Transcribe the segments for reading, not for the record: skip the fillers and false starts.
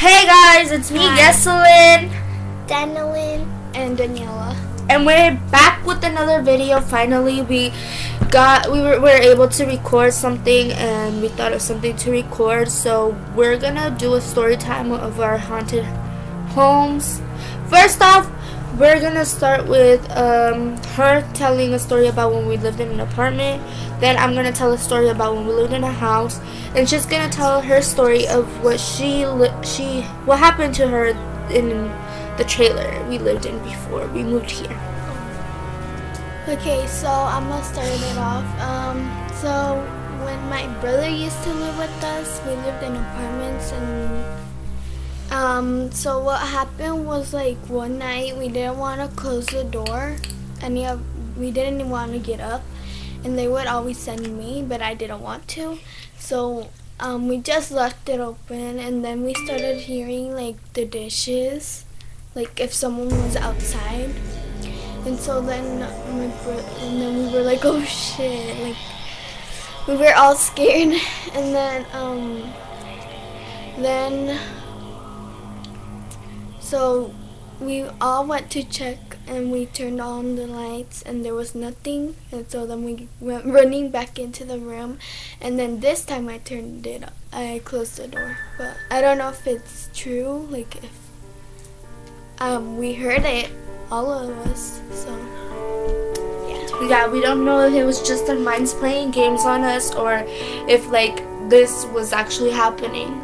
Hey guys, it's me, Hi. Yeselin, Danilyn, and Daniela. and we're back with another video. Finally, we were able to record something, and we thought of something to record. So we're gonna do a story time of our haunted homes. First off, we're gonna start with her telling a story about when we lived in an apartment. Then I'm gonna tell a story about when we lived in a house, and she's gonna tell her story of what what happened to her in the trailer we lived in before we moved here. Okay, so I'm gonna start it off. So when my brother used to live with us, we lived in apartments, and so what happened was, like, one night we didn't want to close the door. We didn't want to get up, and they would always send me, but I didn't want to. So we just left it open, and then we started hearing, like, the dishes, like if someone was outside. And so then we were like, oh shit, like we were all scared. And then so we all went to check, and we turned on the lights, and there was nothing. And so then we went running back into the room, and then this time I closed the door. But I don't know if it's true, like if we heard it, all of us. So Yeah, we don't know if it was just our minds playing games on us, or if like this was actually happening.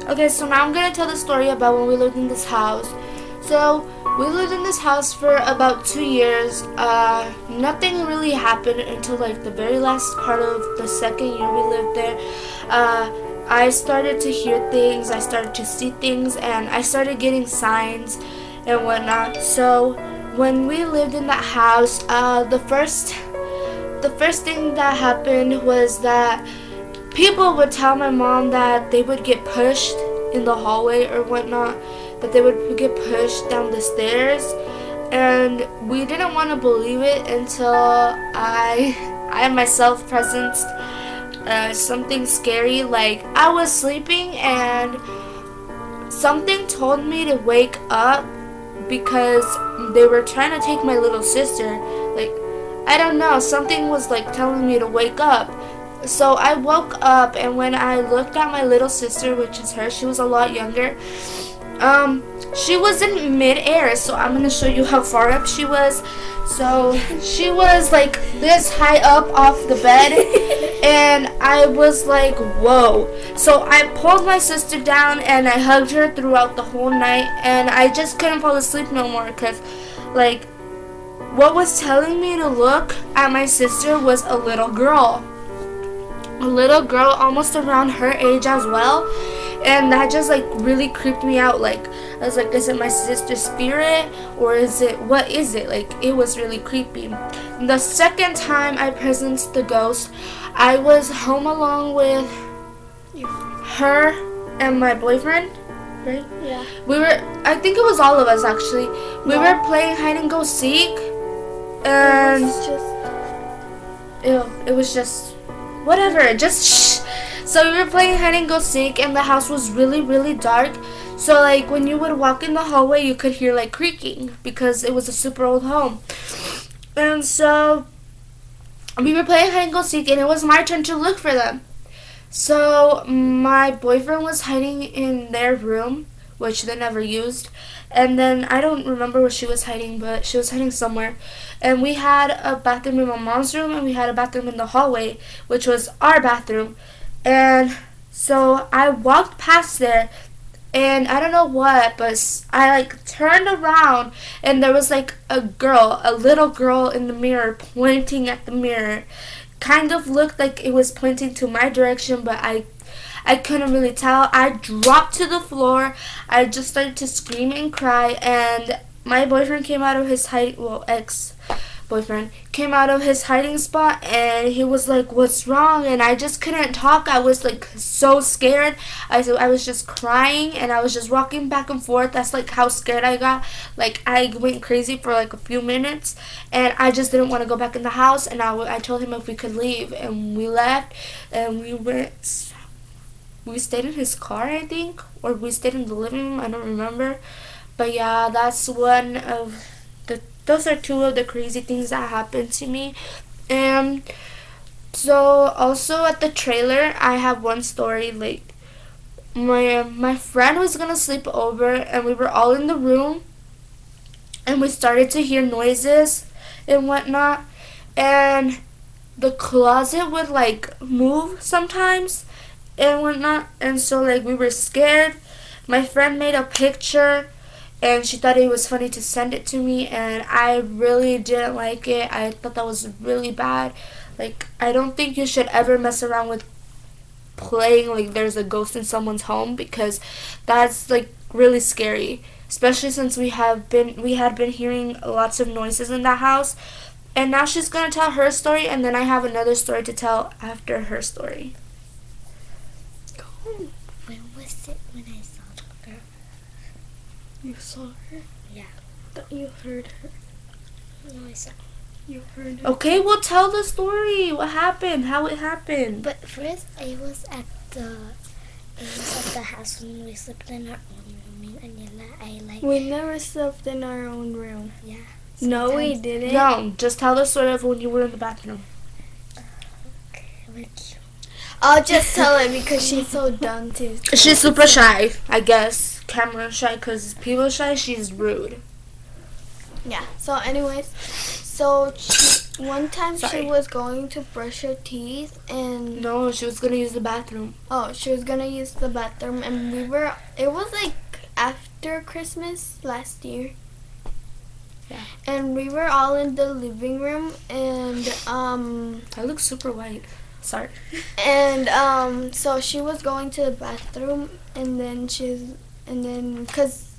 Okay, so now I'm gonna tell the story about when we lived in this house. So we lived in this house for about 2 years. Nothing really happened until like the very last part of the second year we lived there. I started to hear things, I started to see things, and I started getting signs and whatnot. So when we lived in that house, the first thing that happened was that people would tell my mom that they would get pushed in the hallway or whatnot, that they would get pushed down the stairs, and we didn't want to believe it until I myself presenced something scary. Like, I was sleeping and something told me to wake up because they were trying to take my little sister. Like, I don't know, something was like telling me to wake up. So I woke up, and when I looked at my little sister, which is her, she was a lot younger. She was in mid-air, so I'm gonna show you how far up she was. So she was like this high up off the bed, and I was like, whoa. So I pulled my sister down and I hugged her throughout the whole night, and I just couldn't fall asleep no more, because like what was telling me to look at my sister was a little girl almost around her age as well. And that just like really creeped me out. Like, I was like, is it my sister's spirit, or what is it? Like, it was really creepy. The second time I presenced the ghost, I was home along with her and my boyfriend, right? yeah. I think it was all of us actually. We were playing hide and go seek, and it was just whatever, just shh. So we were playing hide and go seek, and the house was really, really dark. So like when you would walk in the hallway, you could hear like creaking because it was a super old home. And so we were playing hide and go seek, and it was my turn to look for them. So my boyfriend was hiding in their room, which they never used. And then I don't remember where she was hiding, but she was hiding somewhere. And we had a bathroom in my mom's room, and we had a bathroom in the hallway, which was our bathroom. And so I walked past there, and I don't know what, but I like turned around, and there was like a little girl in the mirror pointing at the mirror. Kind of looked like it was pointing to my direction, but I couldn't really tell. I dropped to the floor. I just started to scream and cry, and my boyfriend came out of his ex-boyfriend came out of his hiding spot, and he was like, what's wrong? And I just couldn't talk. I was like so scared. I was just crying, and I was just rocking back and forth. That's like how scared I got. Like, I went crazy for like a few minutes, and I just didn't want to go back in the house. And I told him if we could leave, and we left, and we we stayed in his car, I think, or we stayed in the living room. I don't remember. But yeah, that's those are two of the crazy things that happened to me. And so also at the trailer, I have one story. Like my friend was gonna sleep over, and we were all in the room, and we started to hear noises and whatnot, and the closet would like move sometimes and whatnot, and so like we were scared. My friend made a picture, and she thought it was funny to send it to me, and I really didn't like it. I thought that was really bad. Like, I don't think you should ever mess around with playing like there's a ghost in someone's home, because that's like really scary, especially since we had been hearing lots of noises in that house. And now she's gonna tell her story, and then I have another story to tell after her story. When was it when I saw the girl? You saw her? Yeah. But you heard her. No, I saw. You heard her. Okay, well, tell the story. What happened? How it happened? But first, it was at the house when we slept in our own room. And Daniela, We never slept in our own room. Yeah. No, we sometimes- didn't. No, just tell the story of when you were in the bathroom. Okay, which I'll just tell it because she's so dumb too. She's super shy, I guess. Camera shy, because people shy, she's rude. Yeah. So, anyways, so one time Sorry. she was going to brush her teeth, and No, she was going to use the bathroom. she was gonna use the bathroom, and it was like after Christmas last year. Yeah. And we were all in the living room, and I look super white. Sorry. so she was going to the bathroom, and then because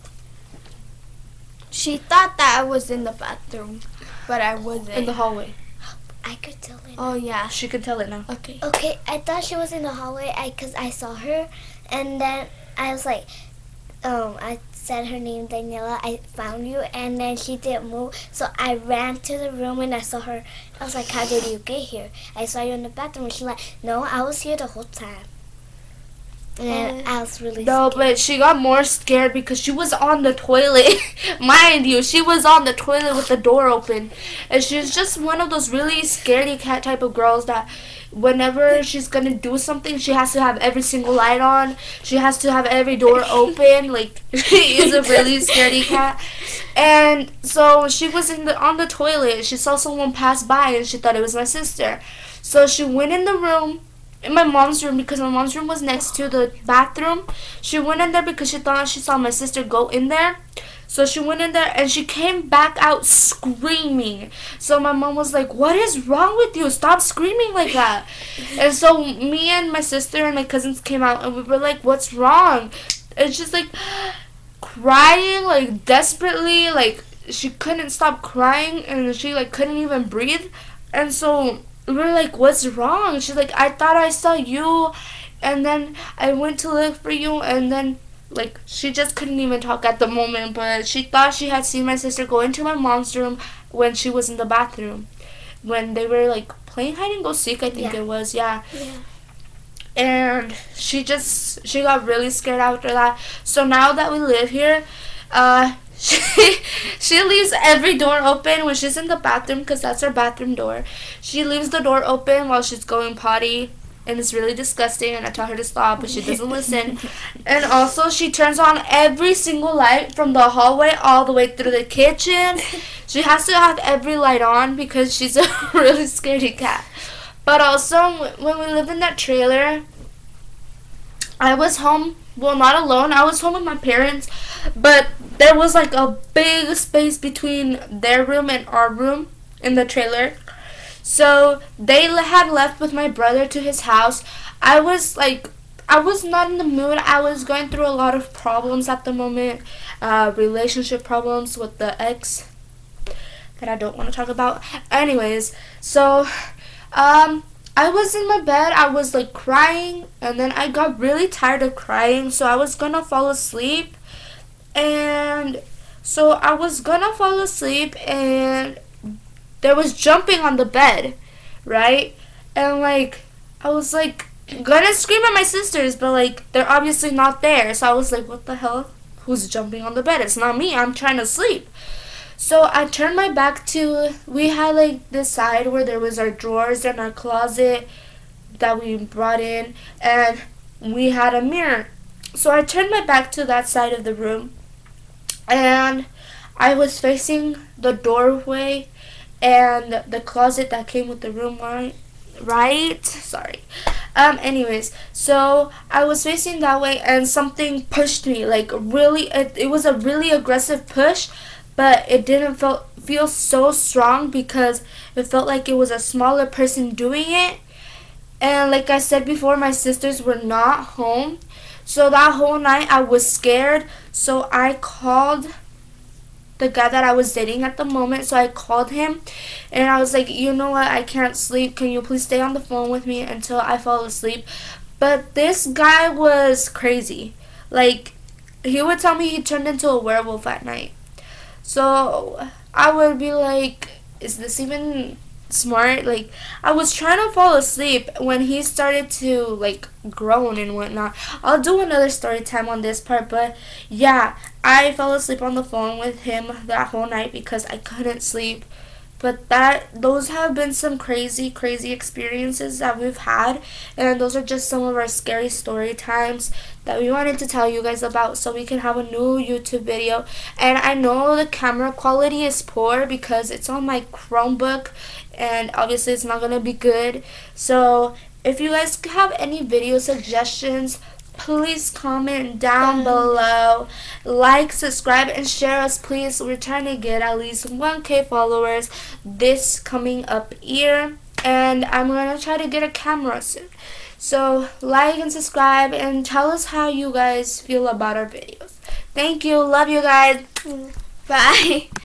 she thought that I was in the bathroom, but I wasn't. In the hallway. I could tell it. Oh yeah. She can tell it now. Okay. Okay, I thought she was in the hallway because I saw her, and then I was like, I said her name, Daniela. I found you, and then she didn't move, so I ran to the room and I saw her. I was like, how did you get here? I saw you in the bathroom. And she's like, no, I was here the whole time. And I was really No, scared. but she got more scared because she was on the toilet. Mind you, she was on the toilet with the door open. And she's just one of those really scaredy cat type of girls that whenever she's gonna do something, she has to have every single light on. She has to have every door open. Like, she is a really scaredy cat. And so she was on the toilet. She saw someone pass by and she thought it was my sister. So she went in the room, in my mom's room, because my mom's room was next to the bathroom. She went in there because she thought she saw my sister go in there. So she went in there and she came back out screaming. So my mom was like, what is wrong with you? Stop screaming like that. And so me and my sister and my cousins came out and we were like, what's wrong? And she's like crying like desperately, like she couldn't stop crying and she like couldn't even breathe. And so we were like, what's wrong? She's like, I thought I saw you, and then I went to look for you, and then like she just couldn't even talk at the moment, but she thought she had seen my sister go into my mom's room when she was in the bathroom, when they were like playing hide and go seek, I think it was. Yeah. And she got really scared after that. So now that we live here, she leaves every door open when she's in the bathroom, because that's her bathroom door. She leaves the door open while she's going potty, and it's really disgusting, and I tell her to stop, but she doesn't listen. And also she turns on every single light from the hallway all the way through the kitchen. She has to have every light on because she's a really scaredy cat. But also, when we lived in that trailer, I was home, well, not alone, I was home with my parents, but there was like a big space between their room and our room in the trailer. So they had left with my brother to his house. I was not in the mood. I was going through a lot of problems at the moment, relationship problems with the ex that I don't want to talk about. Anyways, so I was in my bed, I was like crying, and then I got really tired of crying, so I was gonna fall asleep. And so I was gonna fall asleep, and there was jumping on the bed, right? And like I was like gonna scream at my sisters, but like they're obviously not there. So I was like, what the hell? Who's jumping on the bed? It's not me. I'm trying to sleep. So I turned my back to, we had like this side where there was our drawers and our closet that we brought in, and we had a mirror. So I turned my back to that side of the room, and I was facing the doorway and the closet that came with the room, right? Sorry. Anyways, so I was facing that way, and something pushed me, like really, it was a really aggressive push, but it didn't feel so strong because it felt like it was a smaller person doing it. And like I said before, my sisters were not home, so that whole night I was scared. So I called the guy that I was dating at the moment. So I called him and I was like, you know what, I can't sleep, can you please stay on the phone with me until I fall asleep? But this guy was crazy. Like, he would tell me he turned into a werewolf at night. So I would be like, is this even smart? Like, I was trying to fall asleep when he started to like groan and whatnot. I'll do another story time on this part, but yeah, I fell asleep on the phone with him that whole night because I couldn't sleep. But those have been some crazy experiences that we've had, and those are just some of our scary story times that we wanted to tell you guys about so we can have a new YouTube video. And I know the camera quality is poor because it's on my Chromebook, and obviously it's not gonna be good. So if you guys have any video suggestions, please comment down below. Like, subscribe, and share us, please. We're trying to get at least 1K followers this coming up year, and I'm gonna try to get a camera soon. So like and subscribe and tell us how you guys feel about our videos. Thank you. Love you guys. Bye.